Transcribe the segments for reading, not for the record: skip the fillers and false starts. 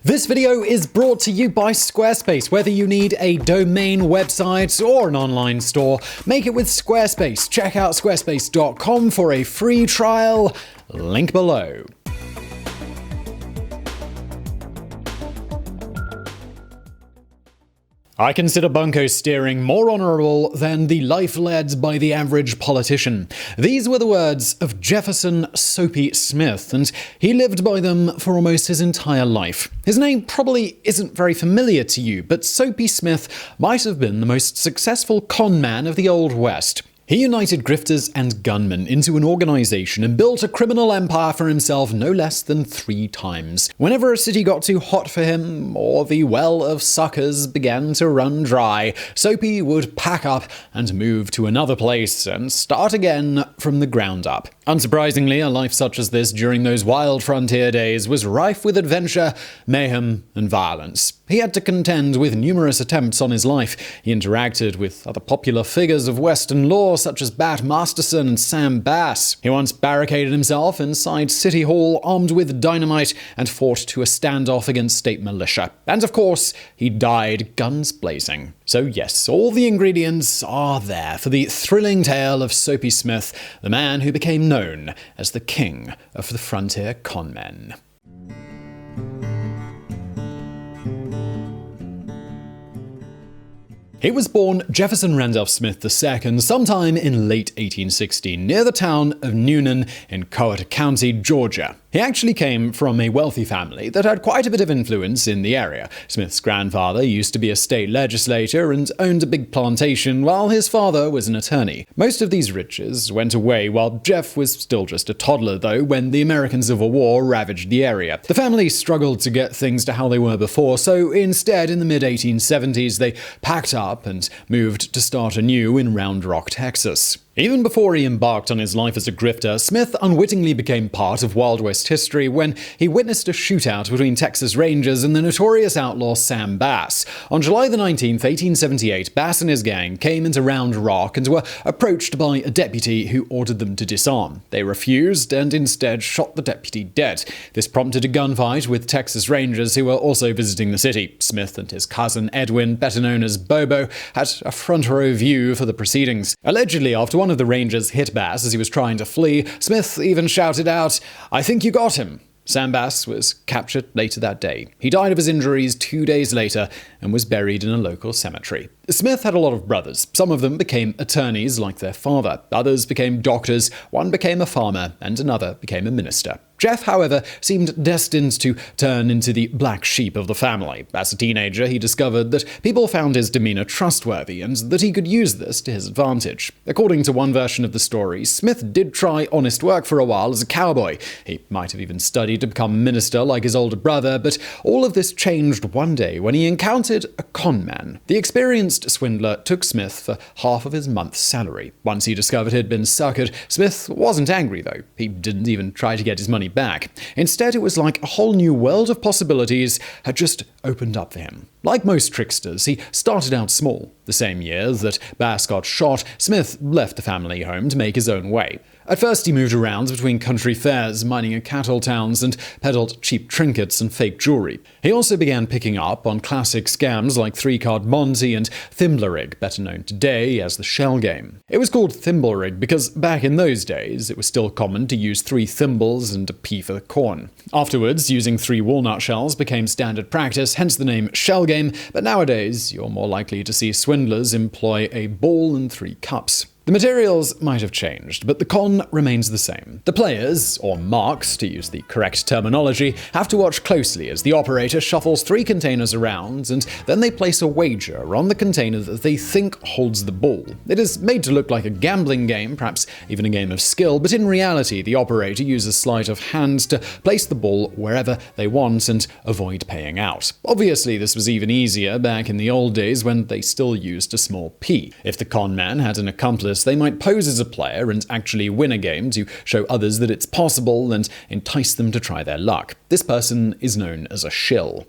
This video is brought to you by Squarespace. Whether you need a domain, website, or an online store, make it with Squarespace. Check out squarespace.com for a free trial. Link below. I consider bunco steering more honorable than the life led by the average politician. These were the words of Jefferson Soapy Smith, and he lived by them for almost his entire life. His name probably isn't very familiar to you, but Soapy Smith might have been the most successful con man of the Old West. He united grifters and gunmen into an organization and built a criminal empire for himself no less than 3 times. Whenever a city got too hot for him, or the well of suckers began to run dry, Soapy would pack up and move to another place and start again from the ground up. Unsurprisingly, a life such as this during those wild frontier days was rife with adventure, mayhem, and violence. He had to contend with numerous attempts on his life. He interacted with other popular figures of Western law such as Masterson and Sam Bass. He once barricaded himself inside City Hall armed with dynamite and fought to a standoff against state militia. And of course, he died guns blazing. So yes, all the ingredients are there for the thrilling tale of Soapy Smith, the man who became known as the king of the frontier conmen. He was born Jefferson Randolph Smith II sometime in late 1816 near the town of Noonan in Coweta County, Georgia. He actually came from a wealthy family that had quite a bit of influence in the area. Smith's grandfather used to be a state legislator and owned a big plantation, while his father was an attorney. Most of these riches went away while Jeff was still just a toddler, though, when the American Civil War ravaged the area. The family struggled to get things to how they were before, so instead, in the mid-1870s, they packed up and moved to start anew in Round Rock, Texas. Even before he embarked on his life as a grifter, Smith unwittingly became part of Wild West history when he witnessed a shootout between Texas Rangers and the notorious outlaw Sam Bass. On July 19, 1878, Bass and his gang came into Round Rock and were approached by a deputy who ordered them to disarm. They refused and instead shot the deputy dead. This prompted a gunfight with Texas Rangers who were also visiting the city. Smith and his cousin Edwin, better known as Bobo, had a front row view for the proceedings. Allegedly, after one of the Rangers hit Bass as he was trying to flee, Smith even shouted out, "I think you got him." Sam Bass was captured later that day. He died of his injuries 2 days later and was buried in a local cemetery. Smith had a lot of brothers. Some of them became attorneys like their father. Others became doctors. One became a farmer and another became a minister. Jeff, however, seemed destined to turn into the black sheep of the family. As a teenager, he discovered that people found his demeanor trustworthy and that he could use this to his advantage. According to one version of the story, Smith did try honest work for a while as a cowboy. He might have even studied to become a minister like his older brother, but all of this changed one day when he encountered a con man. The experienced swindler took Smith for half of his month's salary. Once he discovered he'd been suckered, Smith wasn't angry though. He didn't even try to get his money back. Instead, it was like a whole new world of possibilities had just opened up for him. Like most tricksters, he started out small. The same year that Bass got shot, Smith left the family home to make his own way. At first, he moved around between country fairs, mining in cattle towns, and peddled cheap trinkets and fake jewelry. He also began picking up on classic scams like 3-card Monty and Thimblerig, better known today as the shell game. It was called Thimblerig because back in those days, it was still common to use 3 thimbles and a pea for the corn. Afterwards, using 3 walnut shells became standard practice, hence the name shell game, but nowadays, you're more likely to see swindlers employ a ball and 3 cups. The materials might have changed, but the con remains the same. The players, or marks to use the correct terminology, have to watch closely as the operator shuffles 3 containers around and then they place a wager on the container that they think holds the ball. It is made to look like a gambling game, perhaps even a game of skill, but in reality the operator uses sleight of hand to place the ball wherever they want and avoid paying out. Obviously this was even easier back in the old days when they still used a small p. If the con man had an accomplice, they might pose as a player and actually win a game to show others that it's possible and entice them to try their luck. This person is known as a shill.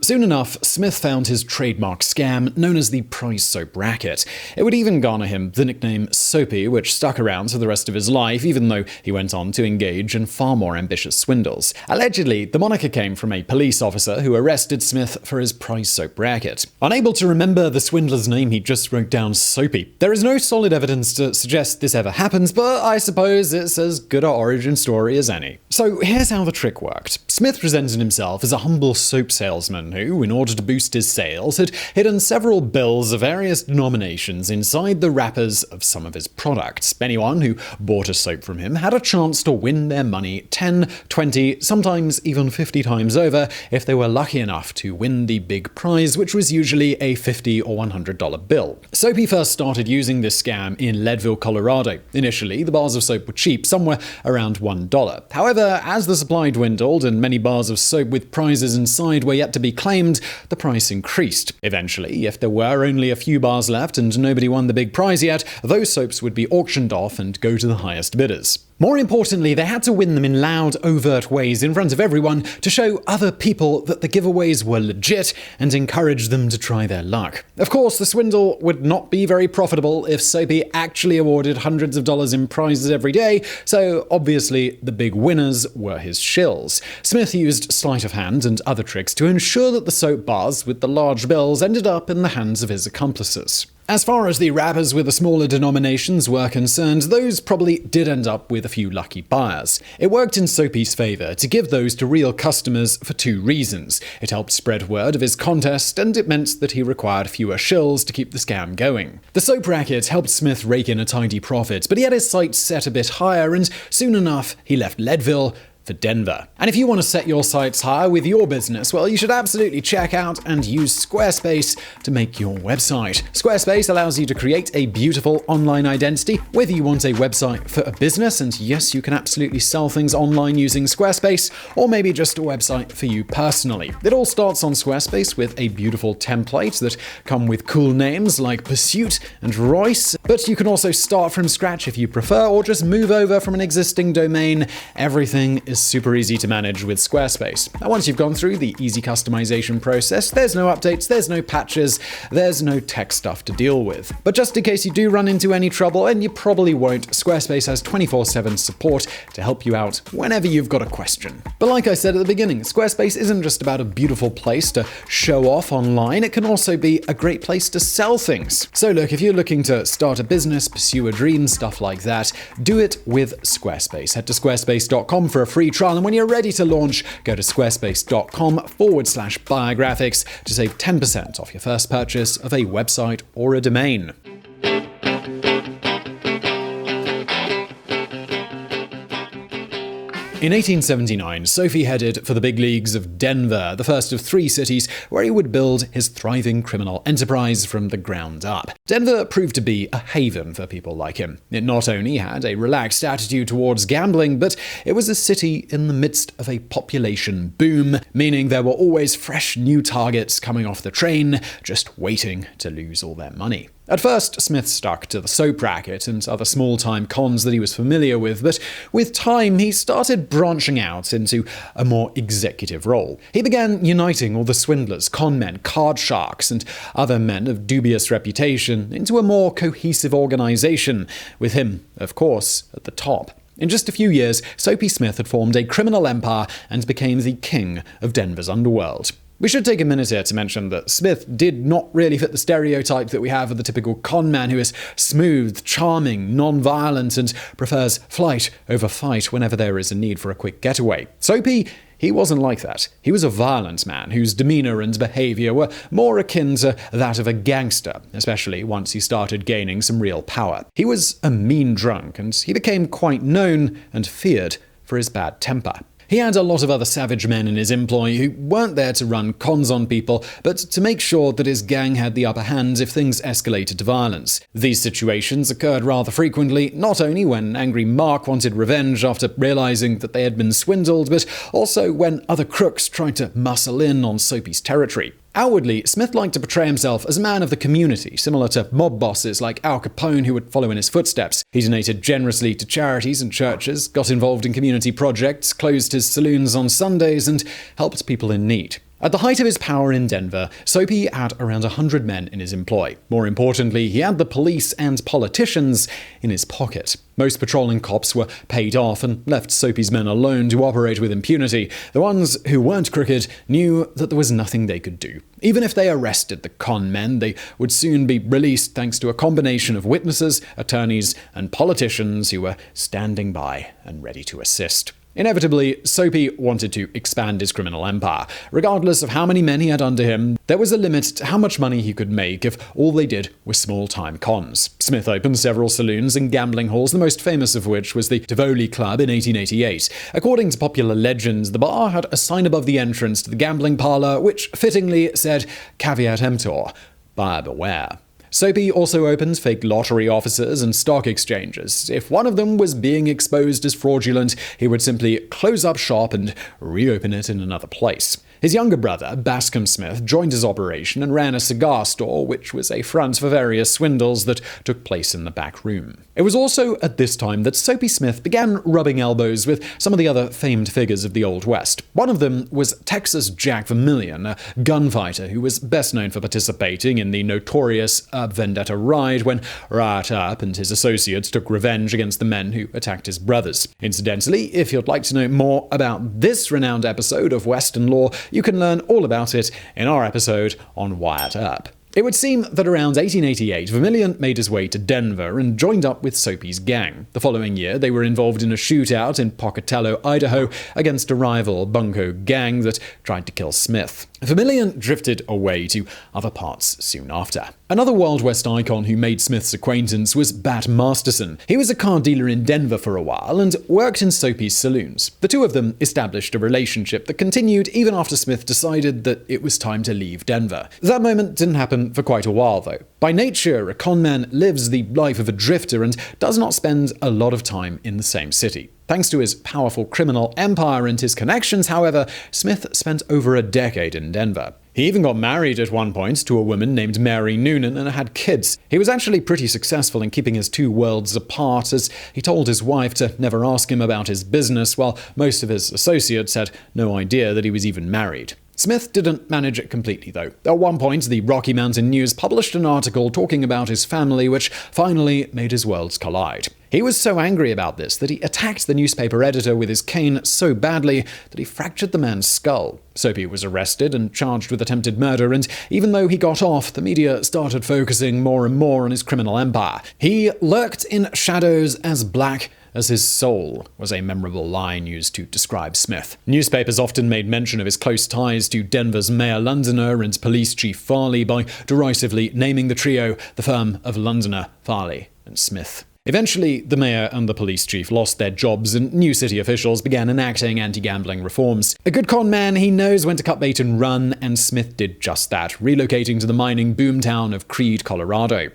Soon enough, Smith found his trademark scam known as the prize soap racket. It would even garner him the nickname Soapy, which stuck around for the rest of his life, even though he went on to engage in far more ambitious swindles. Allegedly, the moniker came from a police officer who arrested Smith for his prize soap racket. Unable to remember the swindler's name, he just wrote down Soapy. There is no solid evidence to suggest this ever happens, but I suppose it's as good an origin story as any. So here's how the trick worked. Smith presented himself as a humble soap salesman who, in order to boost his sales, had hidden several bills of various denominations inside the wrappers of some of his products. Anyone who bought a soap from him had a chance to win their money 10, 20, sometimes even 50 times over if they were lucky enough to win the big prize, which was usually a $50 or $100 bill. Soapy first started using this scam in Leadville, Colorado. Initially, the bars of soap were cheap, somewhere around $1. However, as the supply dwindled and many bars of soap with prizes inside were yet to be claimed, the price increased. Eventually, if there were only a few bars left and nobody won the big prize yet, those soaps would be auctioned off and go to the highest bidders. More importantly, they had to win them in loud, overt ways in front of everyone to show other people that the giveaways were legit and encourage them to try their luck. Of course, the swindle would not be very profitable if Soapy actually awarded hundreds of dollars in prizes every day, so obviously the big winners were his shills. Smith used sleight of hand and other tricks to ensure that the soap bars with the large bills ended up in the hands of his accomplices. As far as the wrappers with the smaller denominations were concerned, those probably did end up with a few lucky buyers. It worked in Soapy's favor to give those to real customers for two reasons. It helped spread word of his contest, and it meant that he required fewer shills to keep the scam going. The soap racket helped Smith rake in a tidy profit, but he had his sights set a bit higher, and soon enough he left Leadville for Denver. And if you want to set your sights higher with your business, well, you should absolutely check out and use Squarespace to make your website. Squarespace allows you to create a beautiful online identity, whether you want a website for a business, and yes, you can absolutely sell things online using Squarespace, or maybe just a website for you personally. It all starts on Squarespace with a beautiful template that come with cool names like Pursuit and Royce, but you can also start from scratch if you prefer, or just move over from an existing domain. Everything is super easy to manage with Squarespace. And once you've gone through the easy customization process, there's no updates, there's no patches, there's no tech stuff to deal with. But just in case you do run into any trouble, and you probably won't, Squarespace has 24/7 support to help you out whenever you've got a question. But like I said at the beginning, Squarespace isn't just about a beautiful place to show off online, it can also be a great place to sell things. So look, if you're looking to start a business, pursue a dream, stuff like that, do it with Squarespace. Head to squarespace.com for a free trial, and when you're ready to launch, go to squarespace.com/biographics to save 10% off your first purchase of a website or a domain. In 1879, Soapy headed for the big leagues of Denver, the first of 3 cities where he would build his thriving criminal enterprise from the ground up. Denver proved to be a haven for people like him. It not only had a relaxed attitude towards gambling, but it was a city in the midst of a population boom, meaning there were always fresh new targets coming off the train, just waiting to lose all their money. At first, Smith stuck to the soap racket and other small-time cons that he was familiar with, but with time he started branching out into a more executive role. He began uniting all the swindlers, conmen, card sharks, and other men of dubious reputation into a more cohesive organization, with him, of course, at the top. In just a few years, Soapy Smith had formed a criminal empire and became the king of Denver's underworld. We should take a minute here to mention that Smith did not really fit the stereotype that we have of the typical con man who is smooth, charming, non-violent, and prefers flight over fight whenever there is a need for a quick getaway. Soapy, he wasn't like that. He was a violent man whose demeanor and behavior were more akin to that of a gangster, especially once he started gaining some real power. He was a mean drunk, and he became quite known and feared for his bad temper. He had a lot of other savage men in his employ who weren't there to run cons on people, but to make sure that his gang had the upper hand if things escalated to violence. These situations occurred rather frequently, not only when angry Mark wanted revenge after realizing that they had been swindled, but also when other crooks tried to muscle in on Soapy's territory. Outwardly, Smith liked to portray himself as a man of the community, similar to mob bosses like Al Capone who would follow in his footsteps. He donated generously to charities and churches, got involved in community projects, closed his saloons on Sundays, and helped people in need. At the height of his power in Denver, Soapy had around 100 men in his employ. More importantly, he had the police and politicians in his pocket. Most patrolling cops were paid off and left Soapy's men alone to operate with impunity. The ones who weren't crooked knew that there was nothing they could do. Even if they arrested the con men, they would soon be released thanks to a combination of witnesses, attorneys, and politicians who were standing by and ready to assist. Inevitably, Soapy wanted to expand his criminal empire. Regardless of how many men he had under him, there was a limit to how much money he could make if all they did was small-time cons. Smith opened several saloons and gambling halls, the most famous of which was the Tivoli Club in 1888. According to popular legends, the bar had a sign above the entrance to the gambling parlor which fittingly said, "Caveat emptor," buyer beware. Soapy also opened fake lottery offices and stock exchanges. If one of them was being exposed as fraudulent, he would simply close up shop and reopen it in another place. His younger brother, Bascomb Smith, joined his operation and ran a cigar store, which was a front for various swindles that took place in the back room. It was also at this time that Soapy Smith began rubbing elbows with some of the other famed figures of the Old West. One of them was Texas Jack Vermillion, a gunfighter who was best known for participating in the notorious Vendetta ride when Earp and his associates took revenge against the men who attacked his brothers. Incidentally, if you'd like to know more about this renowned episode of Western law, you can learn all about it in our episode on Wyatt Earp. It would seem that around 1888, Vermillion made his way to Denver and joined up with Soapy's gang. The following year, they were involved in a shootout in Pocatello, Idaho, against a rival bunco gang that tried to kill Smith. Vermillion drifted away to other parts soon after. Another Wild West icon who made Smith's acquaintance was Bat Masterson. He was a car dealer in Denver for a while and worked in Soapy's saloons. The two of them established a relationship that continued even after Smith decided that it was time to leave Denver. That moment didn't happen for quite a while, though. By nature, a con man lives the life of a drifter and does not spend a lot of time in the same city. Thanks to his powerful criminal empire and his connections, however, Smith spent over a decade in Denver. He even got married at one point to a woman named Mary Noonan and had kids. He was actually pretty successful in keeping his two worlds apart, as he told his wife to never ask him about his business, while most of his associates had no idea that he was even married. Smith didn't manage it completely, though. At one point, the Rocky Mountain News published an article talking about his family, which finally made his worlds collide. He was so angry about this that he attacked the newspaper editor with his cane so badly that he fractured the man's skull. Soapy was arrested and charged with attempted murder, and even though he got off, the media started focusing more and more on his criminal empire. He lurked in shadows as black as his soul, was a memorable line used to describe Smith. Newspapers often made mention of his close ties to Denver's Mayor Londoner and Police Chief Farley by derisively naming the trio the firm of Londoner, Farley, and Smith. Eventually, the mayor and the police chief lost their jobs and new city officials began enacting anti-gambling reforms. A good con man, he knows when to cut bait and run, and Smith did just that, relocating to the mining boomtown of Creede, Colorado.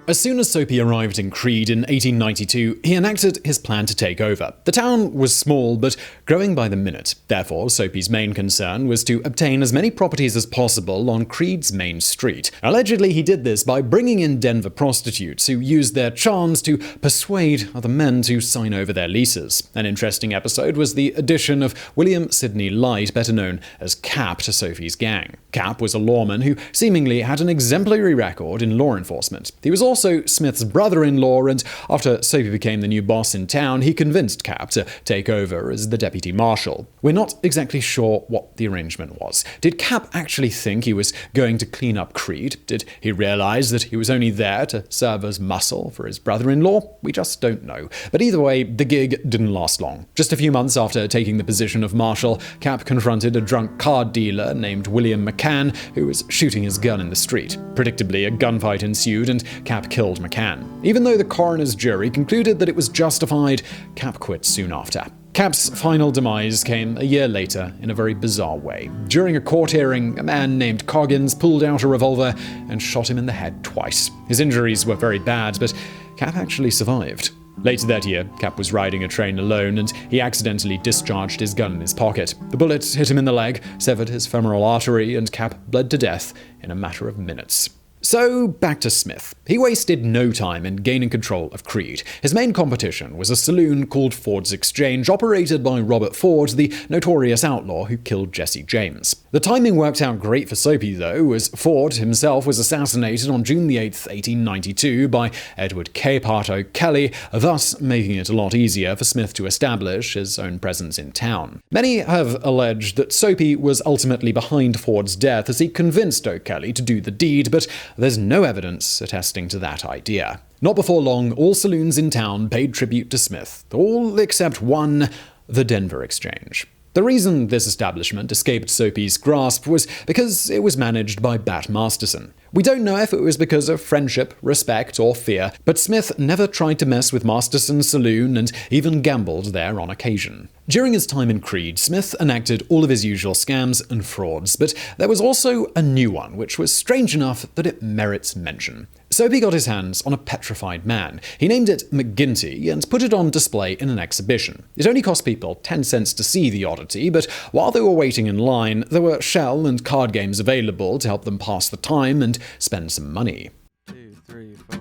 As soon as Soapy arrived in Creede in 1892, he enacted his plan to take over. The town was small, but growing by the minute. Therefore, Soapy's main concern was to obtain as many properties as possible on Creede's main street. Allegedly, he did this by bringing in Denver prostitutes who used their charms to persuade other men to sign over their leases. An interesting episode was the addition of William Sidney Light, better known as Cap, to Soapy's gang. Cap was a lawman who seemingly had an exemplary record in law enforcement. He was also Smith's brother-in-law, and after Soapy became the new boss in town, he convinced Cap to take over as the deputy marshal. We're not exactly sure what the arrangement was. Did Cap actually think he was going to clean up Creede? Did he realize that he was only there to serve as muscle for his brother-in-law? We just don't know. But either way, the gig didn't last long. Just a few months after taking the position of marshal, Cap confronted a drunk card dealer named William McCann, who was shooting his gun in the street. Predictably, a gunfight ensued, and Cap killed McCann. Even though the coroner's jury concluded that it was justified, Cap quit soon after. Cap's final demise came a year later in a very bizarre way. During a court hearing, a man named Coggins pulled out a revolver and shot him in the head twice. His injuries were very bad, but Cap actually survived. Later that year, Cap was riding a train alone and he accidentally discharged his gun in his pocket. The bullet hit him in the leg, severed his femoral artery, and Cap bled to death in a matter of minutes. So, back to Smith. He wasted no time in gaining control of Creede. His main competition was a saloon called Ford's Exchange, operated by Robert Ford, the notorious outlaw who killed Jesse James. The timing worked out great for Soapy, though, as Ford himself was assassinated on June 8, 1892 by Edward Capehart O'Kelly, thus making it a lot easier for Smith to establish his own presence in town. Many have alleged that Soapy was ultimately behind Ford's death as he convinced O'Kelly to do the deed, but there's no evidence attesting to that idea. Not before long, all saloons in town paid tribute to Smith, all except one, the Denver Exchange. The reason this establishment escaped Soapy's grasp was because it was managed by Bat Masterson. We don't know if it was because of friendship, respect, or fear, but Smith never tried to mess with Masterson's saloon and even gambled there on occasion. During his time in Creede, Smith enacted all of his usual scams and frauds, but there was also a new one, which was strange enough that it merits mention. Soapy got his hands on a petrified man. He named it McGinty and put it on display in an exhibition. It only cost people 10 cents to see the oddity, but while they were waiting in line, there were shell and card games available to help them pass the time and spend some money. 2, 3, 4.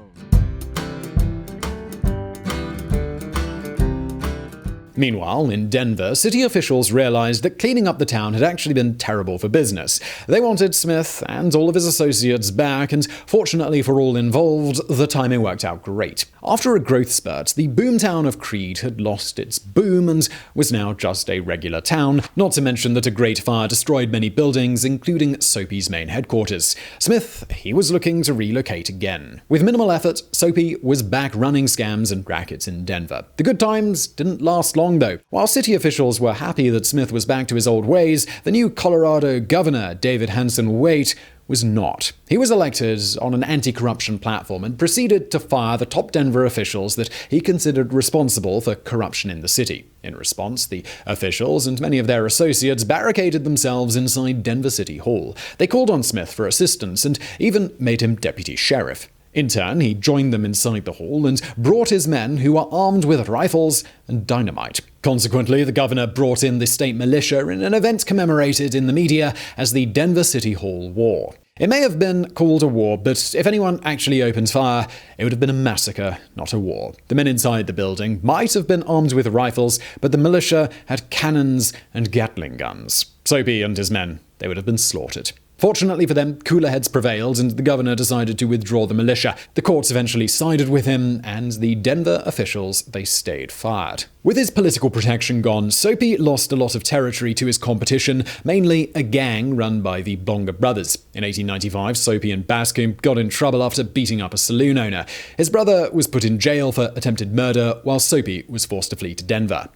Meanwhile, in Denver, city officials realized that cleaning up the town had actually been terrible for business. They wanted Smith and all of his associates back, and fortunately for all involved, the timing worked out great. After a growth spurt, the boomtown of Creede had lost its boom and was now just a regular town, not to mention that a great fire destroyed many buildings, including Soapy's main headquarters. Smith, he was looking to relocate again. With minimal effort, Soapy was back running scams and rackets in Denver. The good times didn't last long, though. While city officials were happy that Smith was back to his old ways, the new Colorado governor, David Hanson Waite, was not. He was elected on an anti-corruption platform and proceeded to fire the top Denver officials that he considered responsible for corruption in the city. In response, the officials and many of their associates barricaded themselves inside Denver City Hall. They called on Smith for assistance and even made him deputy sheriff. In turn, he joined them inside the hall and brought his men who were armed with rifles and dynamite. Consequently, the governor brought in the state militia in an event commemorated in the media as the Denver City Hall War. It may have been called a war, but if anyone actually opened fire, it would have been a massacre, not a war. The men inside the building might have been armed with rifles, but the militia had cannons and Gatling guns. Soapy and his men, they would have been slaughtered. Fortunately for them, cooler heads prevailed and the governor decided to withdraw the militia. The courts eventually sided with him, and the Denver officials, they stayed fired. With his political protection gone, Soapy lost a lot of territory to his competition, mainly a gang run by the Blonger Brothers. In 1895, Soapy and Bascomb got in trouble after beating up a saloon owner. His brother was put in jail for attempted murder, while Soapy was forced to flee to Denver.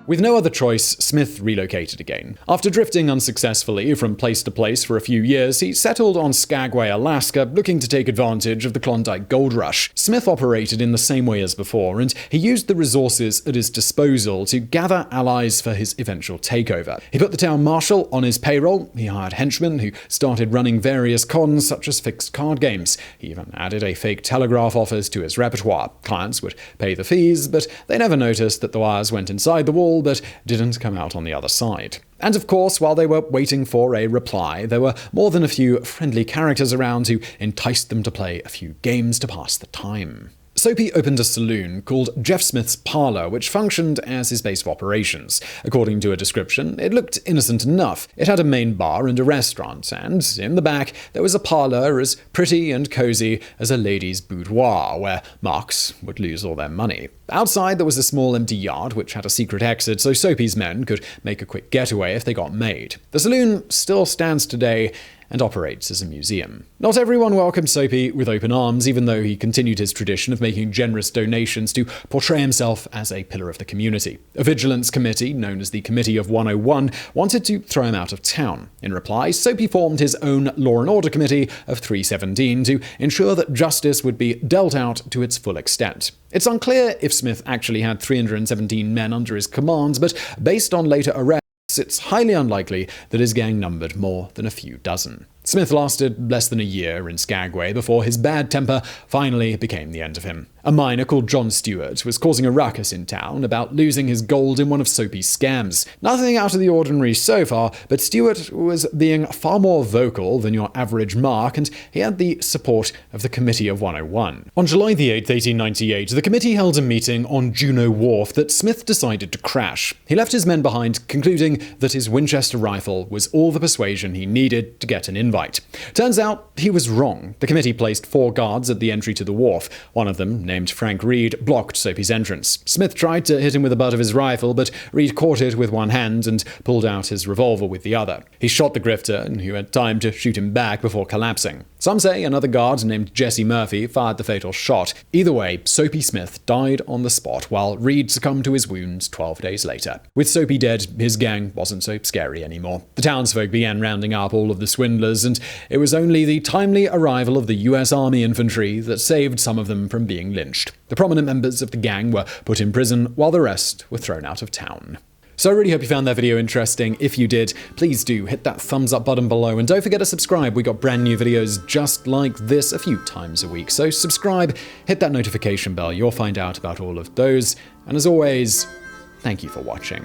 With no other choice, Smith relocated again. After drifting unsuccessfully from place to place for a few years, he settled on Skagway, Alaska, looking to take advantage of the Klondike Gold Rush. Smith operated in the same way as before, and he used the resources at his disposal to gather allies for his eventual takeover. He put the town marshal on his payroll, he hired henchmen who started running various cons such as fixed card games. He even added a fake telegraph office to his repertoire. Clients would pay the fees, but they never noticed that the wires went inside the wall but didn't come out on the other side. And of course, while they were waiting for a reply, there were more than a few friendly characters around who enticed them to play a few games to pass the time. Soapy opened a saloon called Jeff Smith's Parlor, which functioned as his base of operations. According to a description, it looked innocent enough. It had a main bar and a restaurant, and in the back there was a parlor as pretty and cozy as a lady's boudoir, where marks would lose all their money. Outside there was a small empty yard which had a secret exit so Soapy's men could make a quick getaway if they got made. The saloon still stands today and operates as a museum. Not everyone welcomed Soapy with open arms, even though he continued his tradition of making generous donations to portray himself as a pillar of the community. A vigilance committee, known as the Committee of 101, wanted to throw him out of town. In reply, Soapy formed his own Law and Order Committee of 317 to ensure that justice would be dealt out to its full extent. It's unclear if Smith actually had 317 men under his command, but based on later arrests, it's highly unlikely that his gang numbered more than a few dozen. Smith lasted less than a year in Skagway before his bad temper finally became the end of him. A miner called John Stewart was causing a ruckus in town about losing his gold in one of Soapy's scams. Nothing out of the ordinary so far, but Stewart was being far more vocal than your average mark, and he had the support of the Committee of 101. On July the 8th, 1898, the committee held a meeting on Juneau Wharf that Smith decided to crash. He left his men behind, concluding that his Winchester rifle was all the persuasion he needed to get an invite. Turns out he was wrong. The committee placed 4 guards at the entry to the wharf. One of them, named Frank Reed, blocked Soapy's entrance. Smith tried to hit him with the butt of his rifle, but Reed caught it with one hand and pulled out his revolver with the other. He shot the grifter, who had time to shoot him back before collapsing. Some say another guard named Jesse Murphy fired the fatal shot. Either way, Soapy Smith died on the spot, while Reed succumbed to his wounds 12 days later. With Soapy dead, his gang wasn't so scary anymore. The townsfolk began rounding up all of the swindlers, and it was only the timely arrival of the U.S. Army infantry that saved some of them from being lynched. The prominent members of the gang were put in prison, while the rest were thrown out of town. So I really hope you found that video interesting. If you did, please do hit that thumbs up button below, and don't forget to subscribe. We got brand new videos just like this a few times a week. So subscribe, hit that notification bell. You'll find out about all of those. And as always, thank you for watching.